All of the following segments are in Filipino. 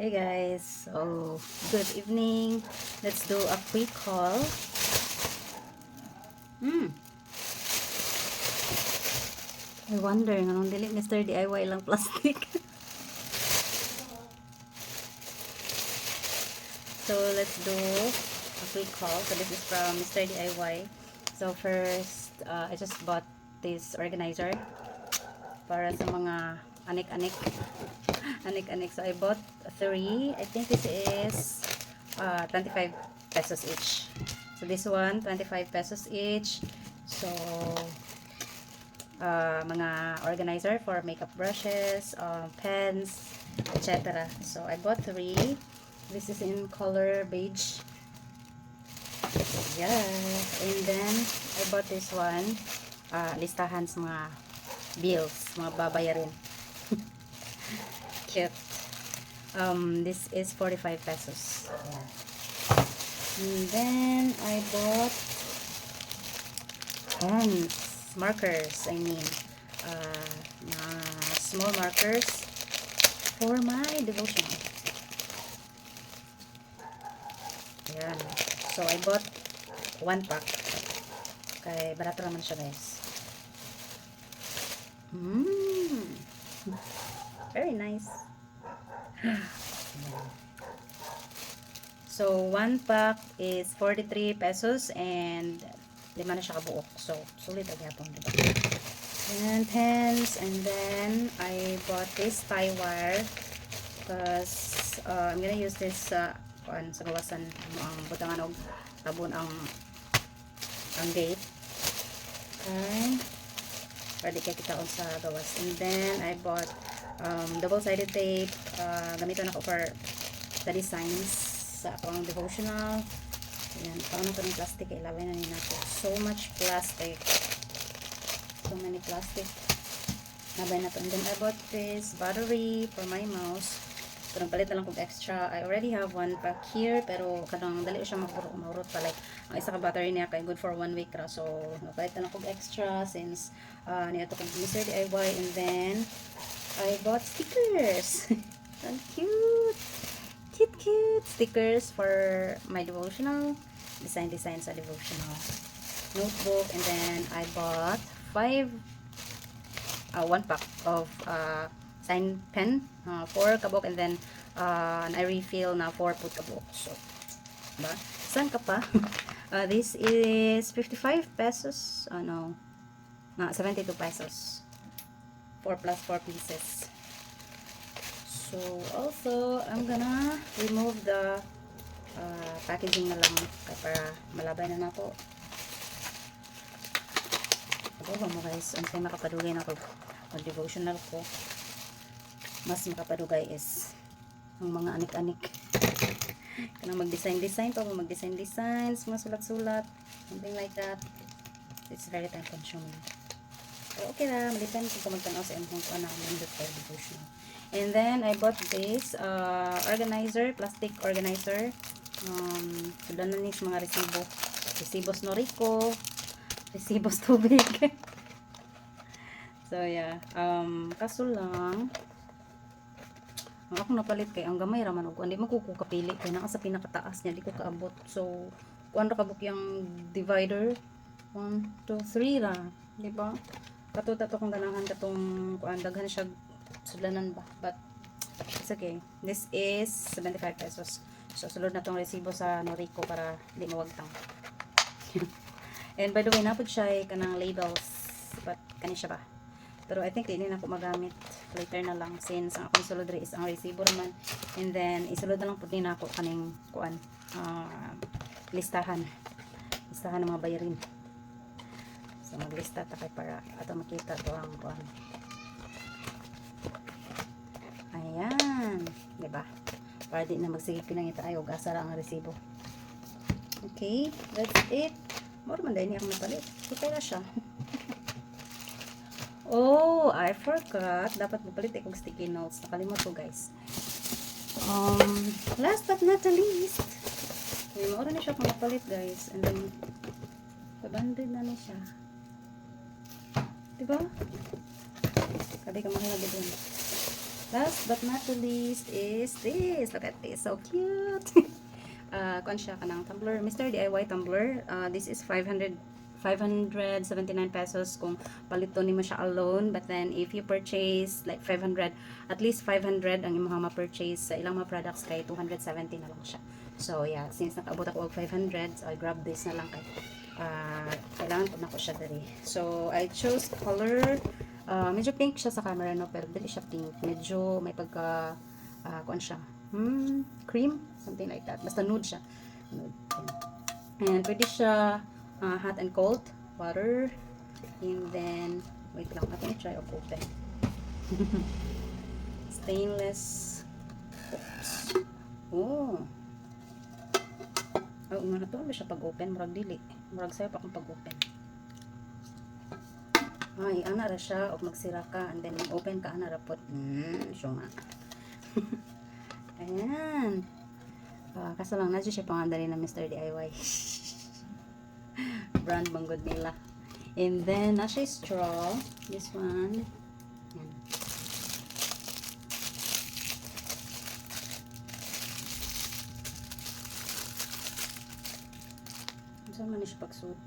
Hey guys, so good evening. Let's do a quick haul. I wonder nganong dili Mr. DIY lang plastic. So let's do a quick haul. So this is from Mr. DIY. So first, I just bought this organizer para sa mga anik-anik. Anik-anik. So I bought 3. I think this is 25 pesos each. So this one, 25 pesos each. So mga organizer for makeup brushes, pens, etc. So I bought 3. This is in color beige. Yeah. And then I bought this one. Listahan sa mga bills, mga babayarin. Cute. This is 45 pesos. Yeah. And then I bought pens, markers, I mean, small markers for my devotional. Ayan. So I bought 1 pack. Kaya barato naman siya, guys. Very nice. So 1 pack is 43 pesos and 5 na siya kabuok. So sulit agyapon, diba? And pens, and then I bought this tie wire because I'm gonna use this sa gawasan ang butangan og tabon ang gate. Okay. Para di kay kitaon sa gawas. And then I bought double-sided tape. Gamiton ako for the designs sa akong devotional. Ayan, paano ko ng plastic, ilaway na nila ko. So much plastic. So many plastic. Nabay na to. And then I bought this battery for my mouse. So nagpalit na lang kong extra. I already have 1 pack here, pero kanang dali siya maurot pa. Like, ang isa ka battery niya kay good for 1 week ra. So nagpalit na lang kong extra since niya ito kong Mr. DIY. And then I bought stickers. So cute. Cute stickers for my devotional, design sa devotional notebook. And then I bought 1 pack of sign pen, 4 kabok, and then I refill na 4 put kabok. So diba? Saan ka pa? This is 55 pesos, 72 pesos, 4 plus 4 pieces. So, also, I'm gonna remove the packaging na lang para malabay na nato. Ako mo guys, ang sa'yo makapadugay na ako mag-devotional ko. Mas makapadugay is ang mga anik-anik. Kanang mag-design pa, mag-designs, mga sulat-sulat, something like that. It's very time consuming. So, okay na, malipin kung magtanaw sa imong kung ano ang for devotional. And then I bought this organizer, plastic organizer. Sudan na nis mga resibo. Resibos Norico, resibos tubig. So yeah, kaso lang ako napalit kay ang gamay raman og hindi man ko kapili kay naa sa pinakataas niya di ko kaabot. So kuan ra kabuk yung divider 1 2 3 ra, di ba? Kato kung ganahan katong kuan daghan siya sudlanan ba, but it's okay. This is 75 pesos. So sulod na tong resibo sa Norico para di mawagtang. And by the way, napod siya kanang labels, but kani siya ba, pero I think hindi na ako magamit later na lang since ang akong sulod is ang resibo naman. And then isulod na lang pud din ako kaning kuan listahan ng mga bayarin. So maglista ta kay para ato makita to ang kuan. Ayan, diba? Para di na magsigig pinangita ay og asa ra ang resibo. Okay, that's it. Moro man dahil niya akong napalit. Kita na siya. Oh, I forgot. Dapat mapalit akong sticky notes. Nakalimot ko, guys. Last but not the least, may moro na siya akong napalit, guys. And then, pabanded na siya. Diba? Kadi ka mahalagi dun. Last but not the least is this. Look at this. So cute. Kuan siya kanang tumbler. Mr. DIY tumbler. This is 579 pesos kung palito nimo siya alone. But then if you purchase like 500, at least 500 ang imong ma-purchase sa ilang mga products kay 270 na lang siya. So yeah, since nakaabot ako og 500, so I grab this na lang kay kailangan ko na ko siya dali. So I chose color medyo pink siya sa camera no, pero dili siya pink. Medyo may pagka kuan siya. Cream, something like that. Basta nude siya. Nude. And pwede siya hot and cold water. And then wait lang, ako try og open. Stainless. Oops. Oh. Oh, nga to ba siya pag-open? Murag dili. Murag sayo pa akong pag-open. Ay, ana ra siya. O magsira ka. And then, open ka, ana ra po. Siya nga. Ayan. Kaso lang, na siya pangandali na Mr. DIY. Brand banggod nila. And then, na siya straw. This one. Ayan. Saan man siya pagsuot?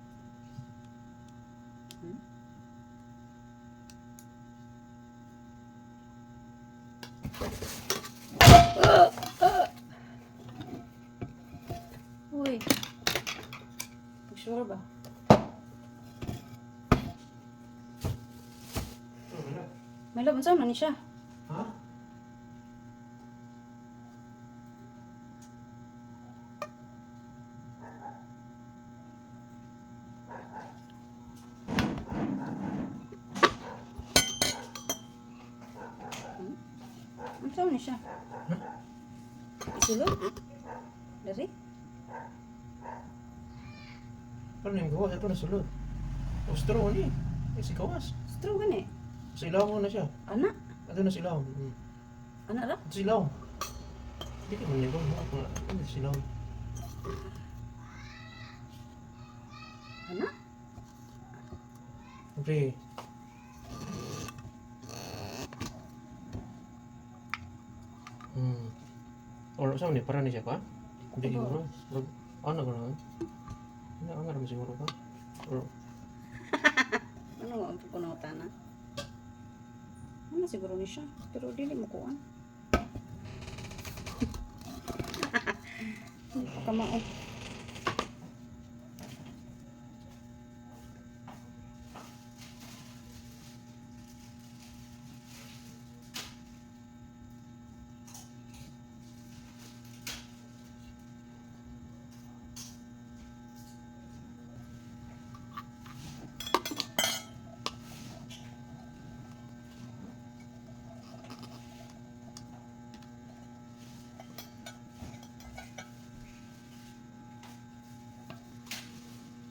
Uy. Sure ba? May laban saan man ni siya? Ha? Saan man ni siya? Isulod? Dari? Paano yung gawas? Ito na sulod. O straw ni. Si gawas. Straw gani. Silaw mo na siya. Anak? Ito na silaw. Anak ra? Ito silaw. Hindi ka manigaw. Ito silaw. Anak? Pre. Or saan ni? Para ni siya pa? Hindi siguro. Ano ka na? Hindi ka nga siguro pa. Or Ano nga ang pupunautan na? Ano siguro ni siya? Pero dili mo kuhan. Hindi pa kamao.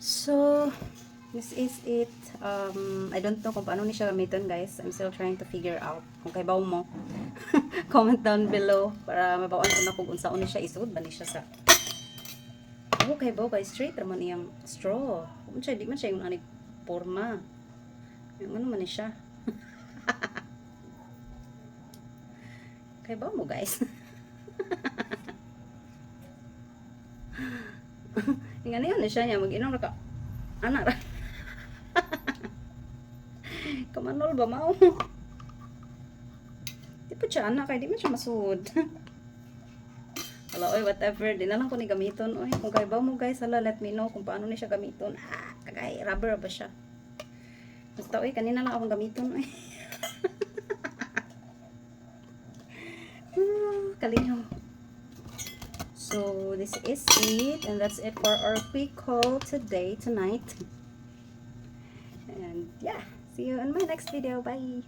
So, this is it. I don't know kung paano ni siya gamitin, guys. I'm still trying to figure out. Kung kay bawo mo, comment down below para mabawaan ko na kung unsaon ni siya isud ba ni siya sa. Ako kay bawo kay straight raman iyang straw. Kung siya di man siya yung anig forma. Yung ano man ni siya. Kay bawo mo, guys. Yung ano yun na siya niya mag-inom na ka. Anak ra. Kamanol ba mao? Di pa siya anak kay di man siya masud. Hala oy, whatever, di na lang ko ni gamiton oy. Kung kay ba mo guys, hala let me know kung paano ni siya gamiton. Kagay rubber ba siya? Basta oy, kanina lang akong gamiton oy. Kalinaw. So this is it, and that's it for our quick haul tonight. And yeah, see you in my next video. Bye.